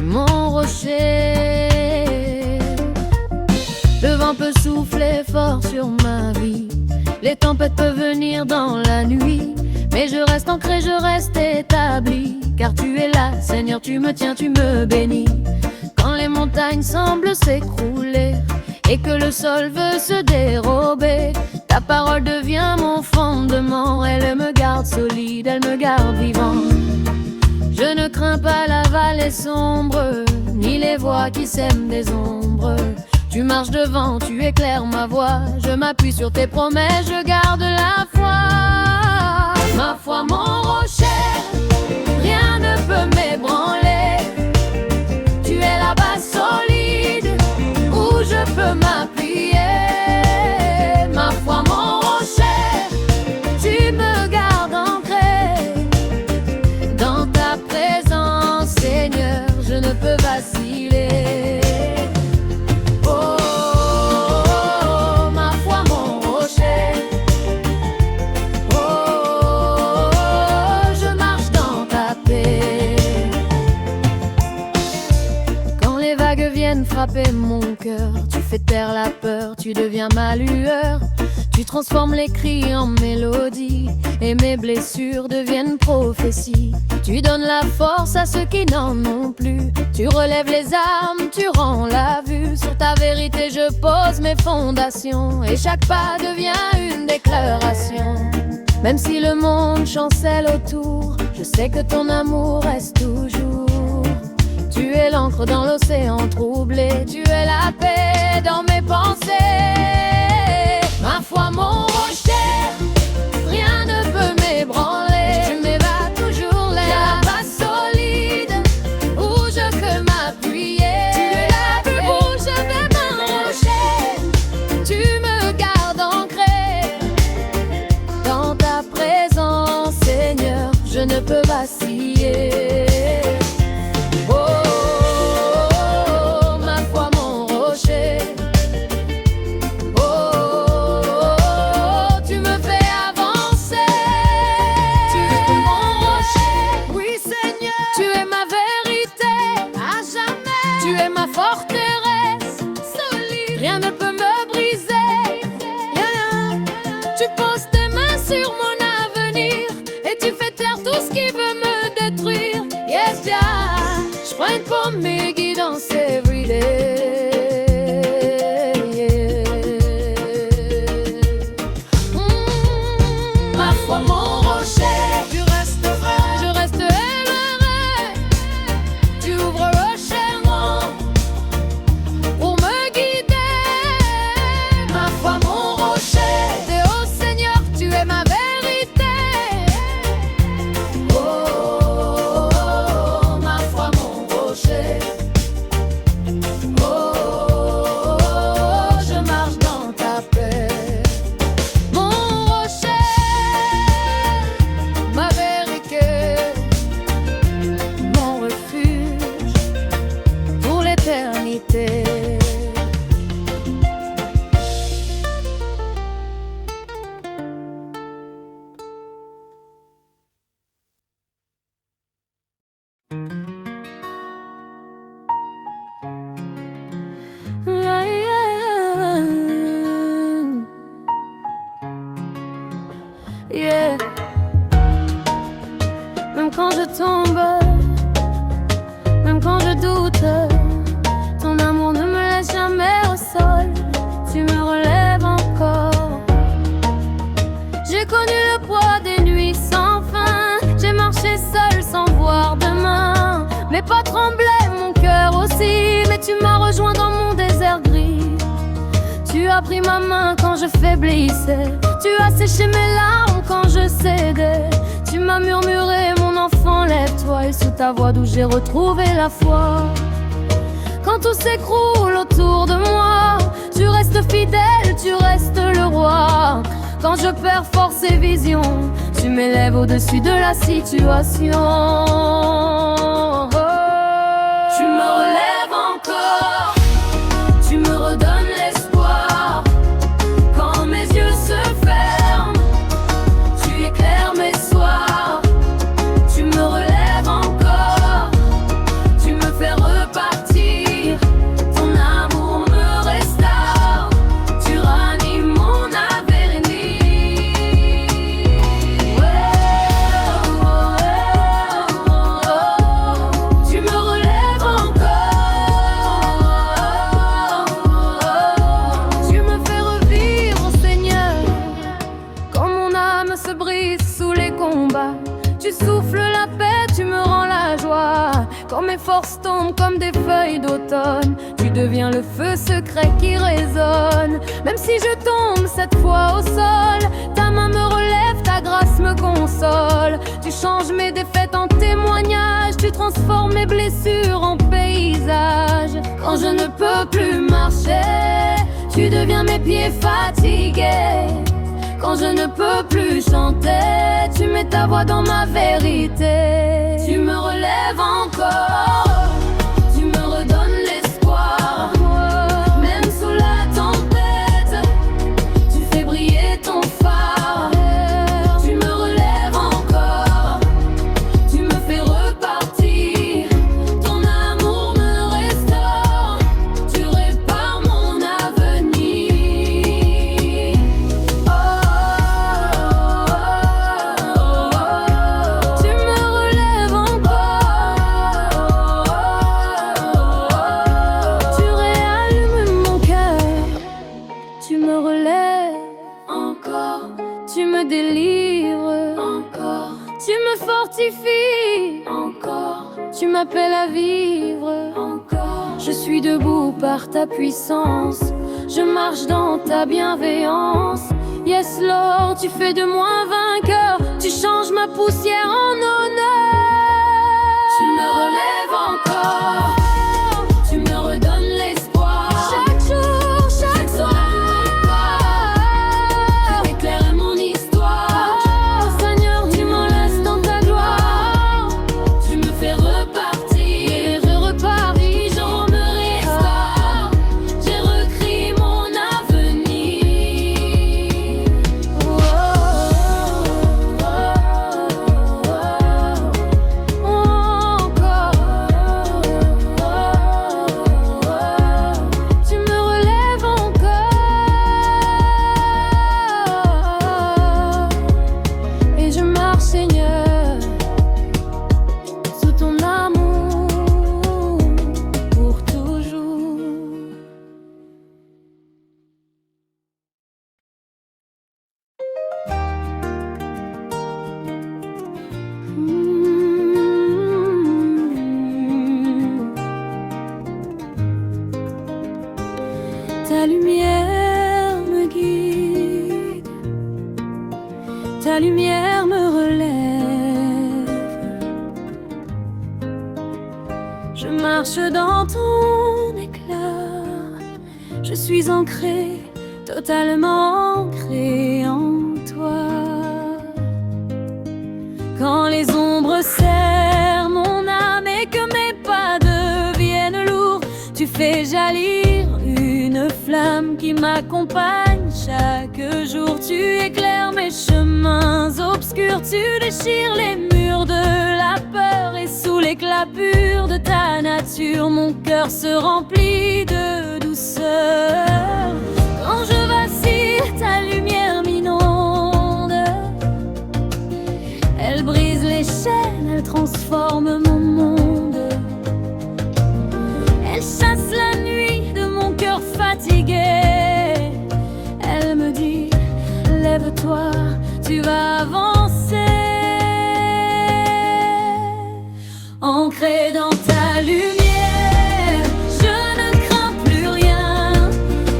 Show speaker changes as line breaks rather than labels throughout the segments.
mon rocher. Le vent peut souffler fort sur ma vie, les tempêtes peuvent venir dans la nuit, mais je reste ancré, je reste établi, car tu es là, Seigneur, tu me tiens, tu me bénis. Quand les montagnes semblent s'écrouler et que le sol veut se dérober, ta parole devient mon fondement. Elle me garde solide, elle me garde vivant. Je ne crains pas la vallée sombre, ni les voies qui sèment des ombres. Tu marches devant, tu éclaires ma voie. Je m'appuie sur tes promesses, je garde la foi. Ma foi, mon rocher, rien ne peut m'ébranler. Tu es la base solide où je peux m'appuyer. Ma foi, mon rocher, tu me gardes ancré. Dans ta présence, Seigneur, je ne peux vaciller. Oh, ma foi, mon rocher. Oh, je marche dans ta paix. Quand les vagues viennent frapper mon cœur, tu fais taire la peur, tu deviens ma lueur. Tu transformes les cris en mélodie et mes blessures deviennent prophéties. Tu donnes la force à ceux qui n'en ont plus. Tu relèves les âmes, tu rends la vue. Sur ta vérité je pose mes fondations et chaque pas devient une déclaration. Même si le monde chancelle autour, je sais que ton amour reste toujours. Tu es l'encre dans l'océan troublé, tu es la paix dans mes pensées. Ma foi, mon rocher, rien ne peut m'ébranler. Tu m'évades toujours l'air, la base solide où je peux m'appuyer. Tu es la plus où je vais m'arracher. Tu me gardes ancré. Dans ta présence, Seigneur, je ne peux vaciller. Forteresse solide, rien ne peut me briser. Tu poses tes mains sur mon avenir et tu fais taire tout ce qui veut me détruire. Yes, yeah, je prends une pomme mes guidances every day. Ma foi, mon rocher, je reste vrai, je reste élevé. Tu ouvres le chemin pour me guider. Ma foi, mon rocher, t'es haut, Seigneur, tu es ma vérité. Oh, ma foi, mon rocher. Oh, je marche dans ta paix. Mon rocher, ma vérité, mon refuge pour l'éternité. Yeah. Même quand je tombe, même quand je doute, ton amour ne me laisse jamais au sol. Tu me relèves encore. J'ai connu le poids des nuits sans fin. J'ai marché seul sans voir demain. Mes pas tremblaient, mon cœur aussi. Mais tu m'as rejoint dans mon désert gris. Tu as pris ma main quand je faiblissais. Tu as séché mes larmes quand je cédais. Tu m'as murmuré, mon enfant, lève-toi. Et sous ta voix douce j'ai retrouvé la foi. Quand tout s'écroule autour de moi, tu restes fidèle, tu restes le roi. Quand je perds force et vision, tu m'élèves au-dessus de la situation. Tu me relèves encore, tu me redonnes l'espoir. Quand mes yeux se ferment, tu éclaires mes soirs. Tu me relèves encore, tu me fais revenir. Quand mes forces tombent comme des feuilles d'automne, tu deviens le feu secret qui résonne. Même si je tombe cette fois au sol, ta main me relève, ta grâce me console. Tu changes mes défaites en témoignages, tu transformes mes blessures en paysage. Quand je ne peux plus marcher, tu deviens mes pieds fatigués. Quand je ne peux plus chanter, tu mets ta voix dans ma vérité. Tu me relèves encore, tu me redonnes l'espoir. Même sous la tempête, tu fais briller ton phare. Tu me relèves encore, tu me fais repartir. Ton amour me restaure, tu répares mon avenir. Tu me relèves encore, tu réallumes mon cœur. Tu me relèves encore, tu me délivres encore, tu me fortifies encore, tu m'appelles à vivre encore. Je suis debout par ta puissance, je marche dans ta bienveillance. Yes Lord, tu fais de moi un vainqueur, tu changes ma poussière en honneur. Tu me relèves encore, tu me redonnes l'espoir. Chaque jour, chaque soir, tu éclaires mon histoire. Oh Seigneur, tu m'enlaces dans ta gloire. Tu me fais repartir, et je repars. J'en me restaure, j'ai recréé mon avenir. Tu me relèves encore, et je marche, Seigneur, sous ton amour pour toujours. Ta lumière me guide, ta lumière me relève. Je marche dans ton éclat, je suis ancré, totalement ancré en toi. Quand les ombres serrent mon âme et que mes pas deviennent lourds, tu fais jaillir une flamme qui m'accompagne chaque jour. Tu éclaires mes chemins obscurs, tu déchires les murs de la peur. Et sous l'éclat pur de ta nature, mon cœur se remplit de douceur. Quand je vacille, ta lumière m'inonde. Elle brise les chaînes, elle transforme mon monde. Elle chasse la nuit de mon cœur fatigué. Elle me dit, lève-toi, tu vas avancer. Ancré dans ta lumière, je ne crains plus rien.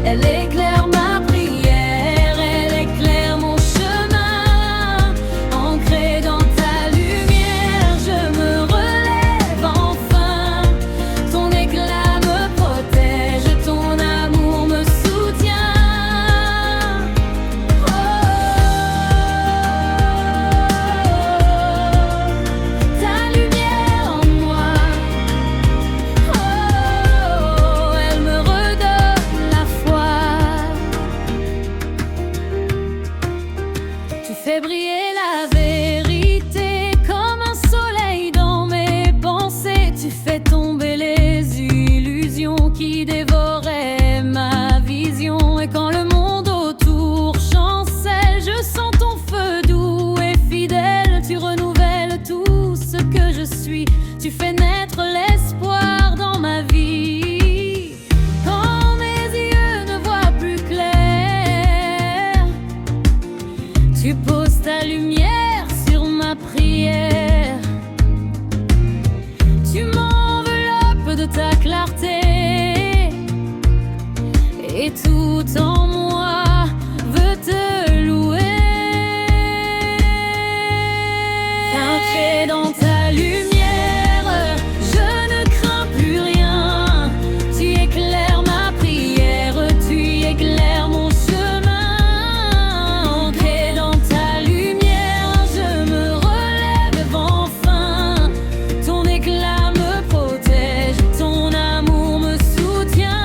Elle éclaire ma prière, elle éclaire mon chemin. Ancré dans ta lumière, je me relève enfin. Ton éclat me protège, ton amour me soutient. Ta lumière en moi, ta clarté. Et tout en moi veut te louer. Ancré dans ta lumière, je ne crains plus rien. Tu éclaires ma prière, tu éclaires mon chemin. Ancré dans ta lumière, je me relève enfin. Ton éclat me protège, ton amour me soutient.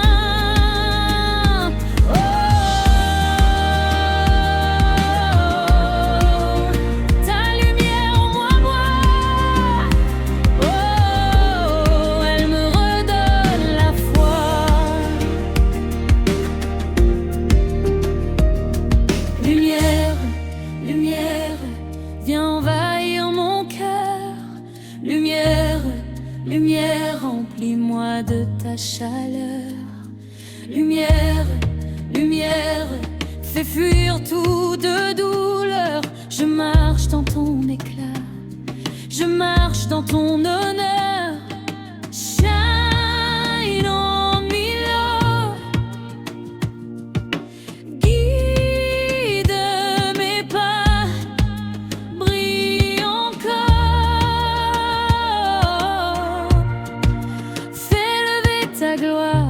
Lumière, remplis-moi de ta chaleur. Lumière, lumière, fais fuir toute douleur. Je marche dans ton éclat, je marche dans ton honneur. Shine on me, Lord. Guide mes pas, brille encore. Ta gloire,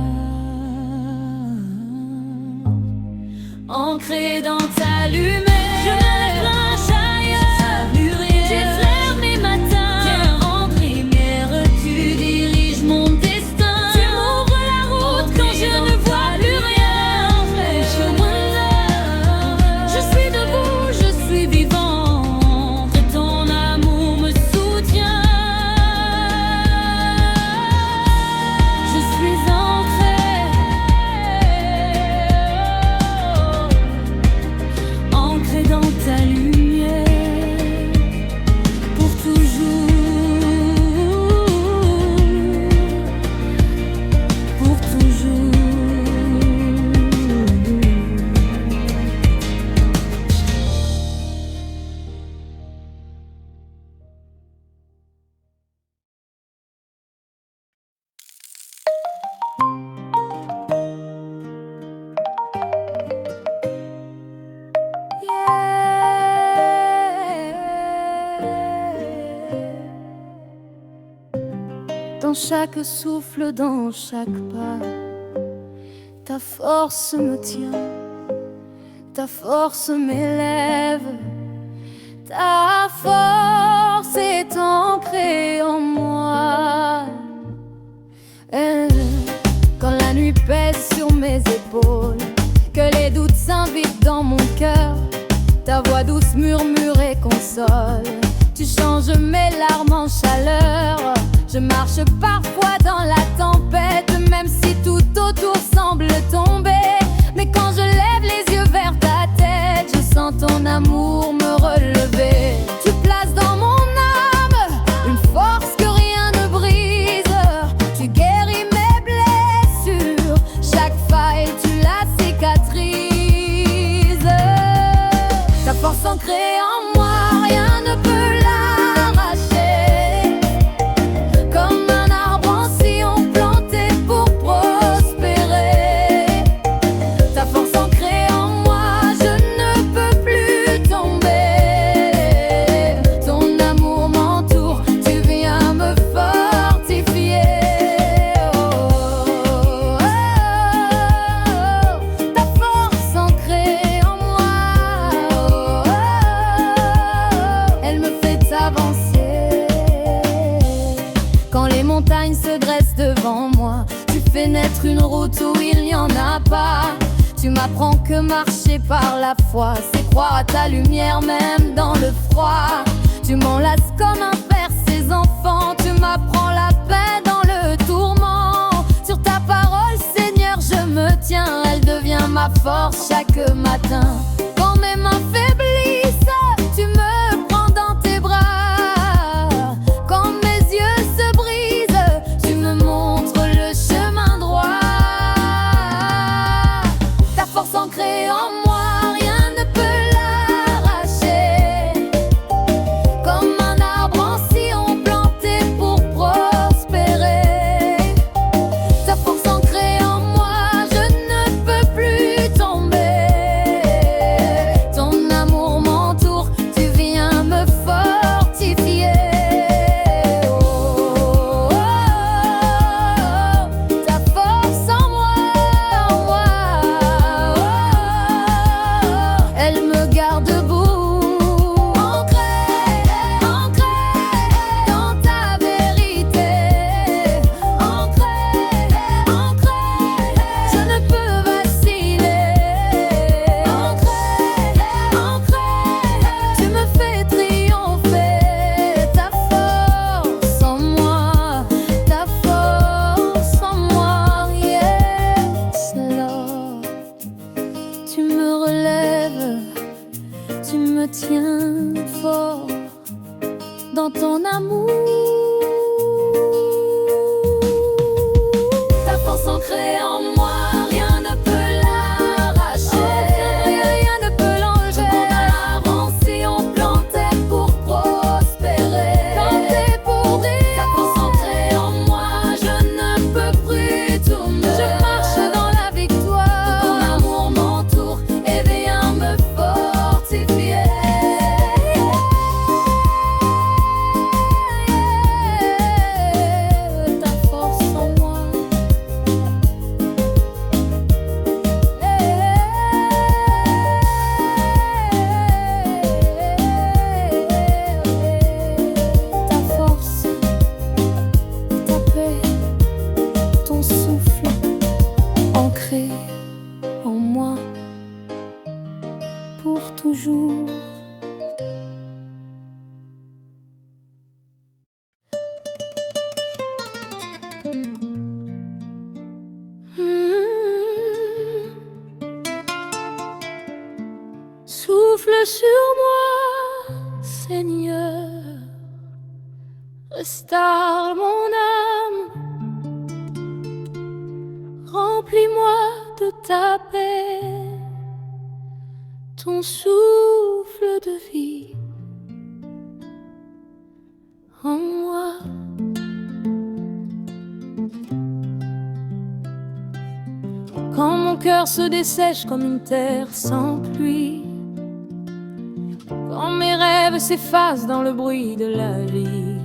ancrée dans ta lumière. Je ne crains ailleurs, plus rien. J'effleure mes matins. Terre en lumière, tu diriges mon destin. Tu m'ouvres la route quand je ne vois plus rien. Je suis debout, je suis vivant. Et ton amour me soutient. Dans ta lumière, pour toujours, pour toujours. Dans chaque souffle, dans chaque pas, ta force me tient, ta force m'élève, ta force est ancrée en moi. Quand la nuit pèse sur mes épaules, que les doutes s'invitent dans mon cœur, ta voix douce murmure et console. Tu changes mes larmes en chaleur. Je marche parfois dans la tempête, même si tout autour semble tomber. Mais quand je lève les yeux vers ta tête, je sens ton amour me relever. Tu places dans mon âme une force que rien ne brise. Tu guéris mes blessures, chaque faille tu la cicatrises. Ta force ancrée en moi, rien ne peut devant moi. Tu fais naître une route où il n'y en a pas. Tu m'apprends que marcher par la foi, c'est croire à ta lumière même dans le froid. Tu m'enlaces comme un père ses enfants. Tu m'apprends la paix dans le tourment. Sur ta parole, Seigneur, je me tiens. Elle devient ma force chaque matin. Quand mes mains faiblissent, tu me prends dans tes bras. Quand mes yeux se brisent, tu me montres le chemin droit. Ta force ancrée en moi, rien ne peut l'arracher. Comme un arbre en sillon planté pour prospérer. sur moi, Seigneur. Restaure mon âme, remplis-moi de ta paix, ton souffle de vie en moi. Quand mon cœur se dessèche comme une terre sans pluie, quand mes rêves s'effacent dans le bruit de la vie,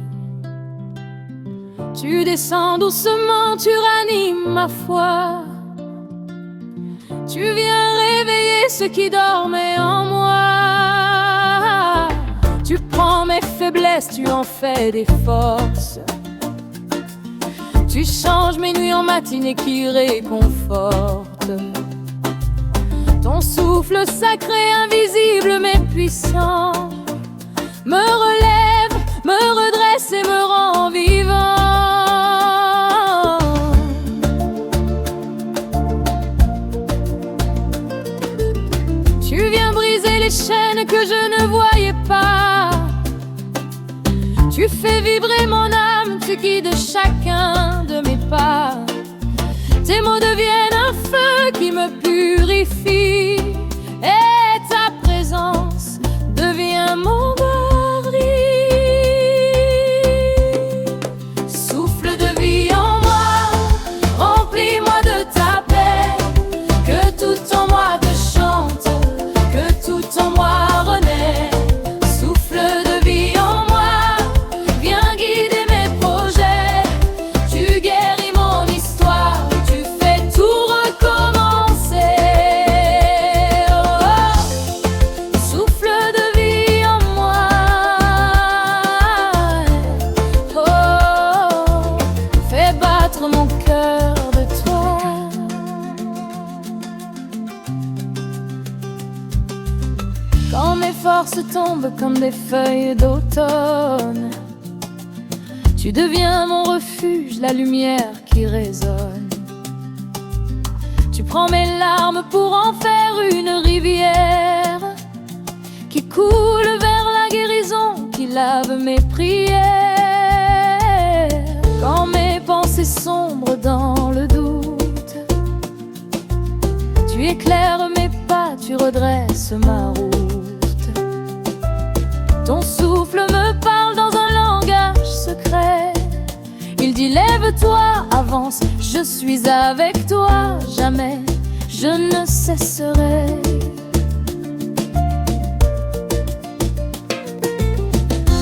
tu descends doucement, tu ranimes ma foi. Tu viens réveiller ce qui dormait en moi. Tu prends mes faiblesses, tu en fais des forces. Tu changes mes nuits en matinées qui réconfortent. Ton souffle sacré, invisible mais puissant, me relève, me redresse et me rend vivant. Tu viens briser les chaînes que je ne voyais pas. Tu fais vibrer mon âme, tu guides chacun de mes pas. Tes mots deviennent un feu qui me purifie, et ta présence devient mon bordel. Souffle de vie en moi, remplis-moi de ta paix, que tout en moi te chante, que tout en moi renaît. Souffle de vie en moi, viens guider mes projets. Tu guéris mon histoire, tu fais tout recommencer. Oh, oh. Souffle de vie en moi. Oh, oh. Fais battre mon cœur de toi. Quand mes forces tombent comme des feuilles d'automne, tu deviens mon refuge, la lumière qui résonne. Tu prends mes larmes pour en faire une rivière qui coule vers la guérison, qui lave mes prières. Quand mes pensées sombrent dans le doute, tu éclaires mes pas, tu redresses ma route. Ton souffle me parle dans un langage secret. Il dit lève-toi, avance, je suis avec toi, jamais je ne cesserai.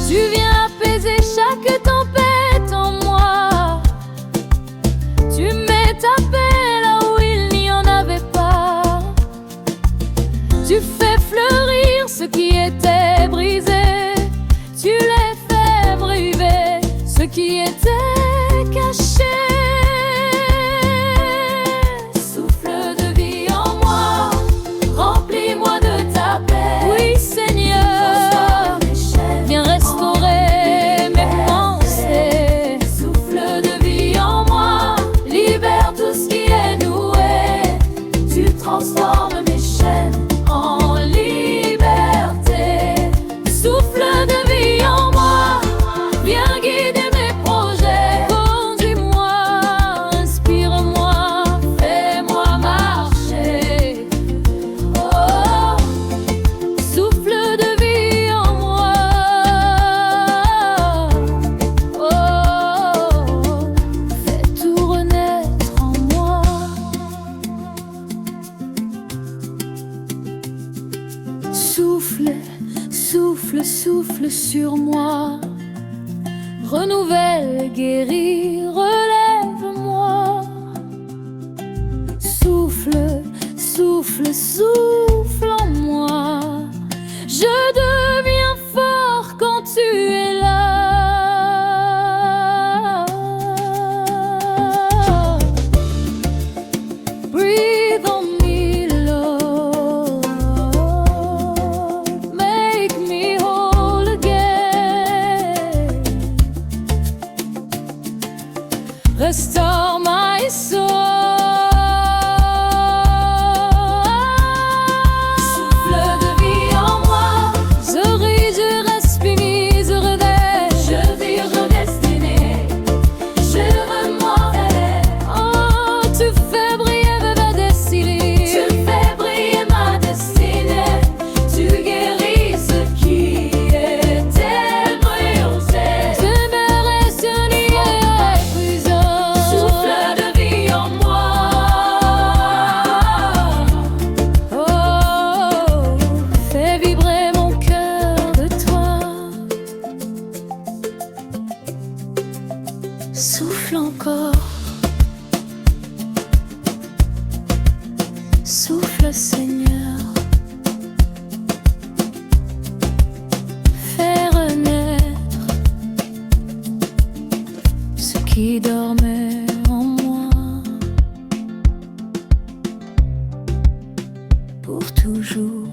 Tu viens apaiser chaque tempête en moi. Tu mets ta paix là où il n'y en avait pas. Tu fais fleurir ce qui était brisé. Tu les fais briver ce qui était caché. Souffle de vie en moi, remplis-moi de ta paix. Oui Seigneur, viens restaurer mes pensées. Souffle de vie en moi, libère tout ce qui est noué. Tu transformes mes chaînes en liberté. Souffle de vie en moi, viens guider mes projets. Conduis-moi, inspire-moi, fais-moi marcher. Oh, souffle de vie en moi. Oh, fais tout renaître en moi. Souffle, souffle, souffle sur moi. Renouvelle, guéris, relève-moi. Souffle, souffle, souffle en moi. Je deviens fort quand tu es là. Breathe on me, Lord. Make me whole again. Restore my soul. Souffle de vie en moi, encore. Souffle, Seigneur, fais renaître ce qui dormait en moi pour toujours.